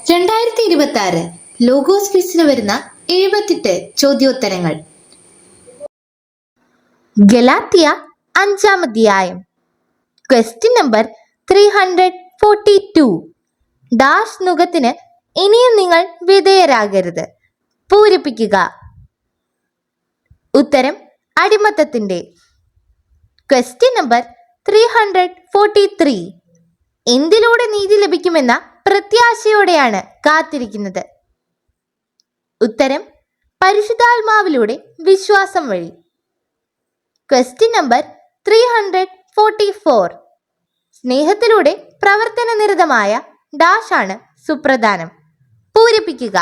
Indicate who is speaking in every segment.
Speaker 1: 2026 logos ക്വിസിന് വരുന്ന 78 ചോദ്യോത്തരങ്ങൾ. ഗലാത്യ 5-ാം അധ്യായം. Question number 342. Dash നുകത്തിന് ഇനിയും നിങ്ങൾ വിധേയരാകരുത്. പൂരിപ്പിക്കുക. ഉത്തരം അടിമത്തത്തിന്റെ. Question number 343. എന്തിലൂടെ നീതി ലഭിക്കുമെന്ന പ്രത്യാശയോടെയാണ് കാത്തിരിക്കുന്നത്. ഉത്തരം പരിശുദ്ധാത്മാവിലൂടെ വിശ്വാസം വഴി. Question number 344. സ്നേഹത്തിലൂടെ പ്രവർത്തന നിരതമായ ഡാഷ് ആണ് സുപ്രധാനം. പൂരിപ്പിക്കുക.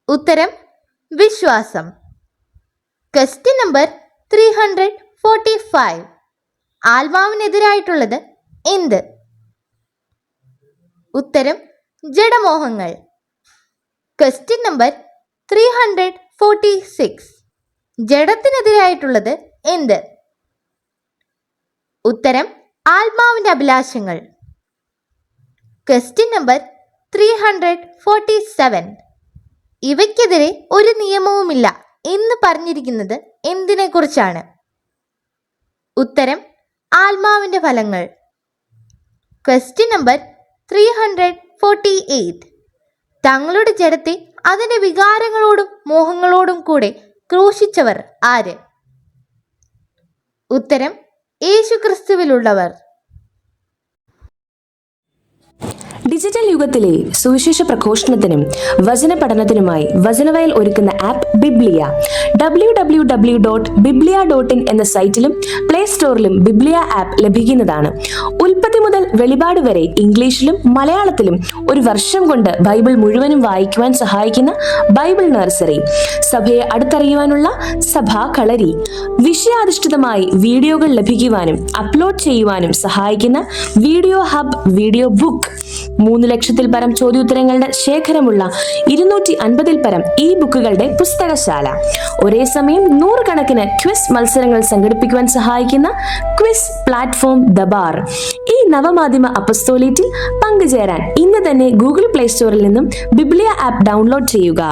Speaker 1: ഉത്തരം വിശ്വാസം. Question number 345. ആത്മാവിനെതിരായിട്ടുള്ളത് എന്ത്? ഉത്തരം ജഡമോഹങ്ങൾ. Question number 346. ജഡത്തിനെതിരായിട്ടുള്ളത് എന്ത്? ഉത്തരം ആത്മാവിന്റെ അഭിലാഷങ്ങൾ. Question number 347. ഇവയ്ക്കെതിരെ ഒരു നിയമവുമില്ല എന്ന് പറഞ്ഞിരിക്കുന്നത് എന്തിനെ കുറിച്ചാണ്? ഉത്തരം ആത്മാവിന്റെ ഫലങ്ങൾ. Question number 348. തങ്ങളുടെ ജഡത്തെ അതിന്റെ വികാരങ്ങളോടും മോഹങ്ങളോടും കൂടെ ക്രൂശിച്ചവർ ആര്? ഉത്തരം യേശുക്രിസ്തുവിലുള്ളവർ.
Speaker 2: ഡിജിറ്റൽ യുഗത്തിലെ സുവിശേഷ പ്രഘോഷണത്തിനും വചന പഠനത്തിനുമായി വചനവയൽ ഒരുക്കുന്ന ആപ്പ് ബിബ്ലിയ. www.biblia.in എന്ന സൈറ്റിലും പ്ലേ സ്റ്റോറിലും ബിബ്ലിയ ആപ്പ് ലഭിക്കുന്നതാണ്. ഉൽപ്പത്തി മുതൽ വെളിപാട് വരെ ഇംഗ്ലീഷിലും മലയാളത്തിലും ഒരു വർഷം കൊണ്ട് ബൈബിൾ മുഴുവനും വായിക്കുവാൻ സഹായിക്കുന്ന ബൈബിൾ നഴ്സറി, സഭയെ അടുത്തറിയുവാനുള്ള സഭാ കളരി, വിഷയാധിഷ്ഠിതമായി വീഡിയോകൾ ലഭിക്കുവാനും അപ്ലോഡ് ചെയ്യുവാനും സഹായിക്കുന്ന വീഡിയോ ഹബ്, വീഡിയോ ബുക്ക്, 3 ലക്ഷത്തിൽ പരം ചോദ്യോത്തരങ്ങളുടെ ശേഖരമുള്ള 250-ൽ പരം ഈ ബുക്കുകളുടെ പുസ്തകശാല, ഒരേ സമയം 100 കണക്കിന് ക്വിസ് മത്സരങ്ങൾ സംഘടിപ്പിക്കുവാൻ സഹായിക്കുന്ന ക്വിസ് പ്ലാറ്റ്ഫോം ദബാർ. ഈ നവമാധ്യമ അപ്പസ്തോലേറ്റിൽ പങ്കുചേരാൻ ഇന്ന് തന്നെ ഗൂഗിൾ പ്ലേ സ്റ്റോറിൽ നിന്നും ബിബ്ലിയ ആപ്പ് ഡൗൺലോഡ് ചെയ്യുക.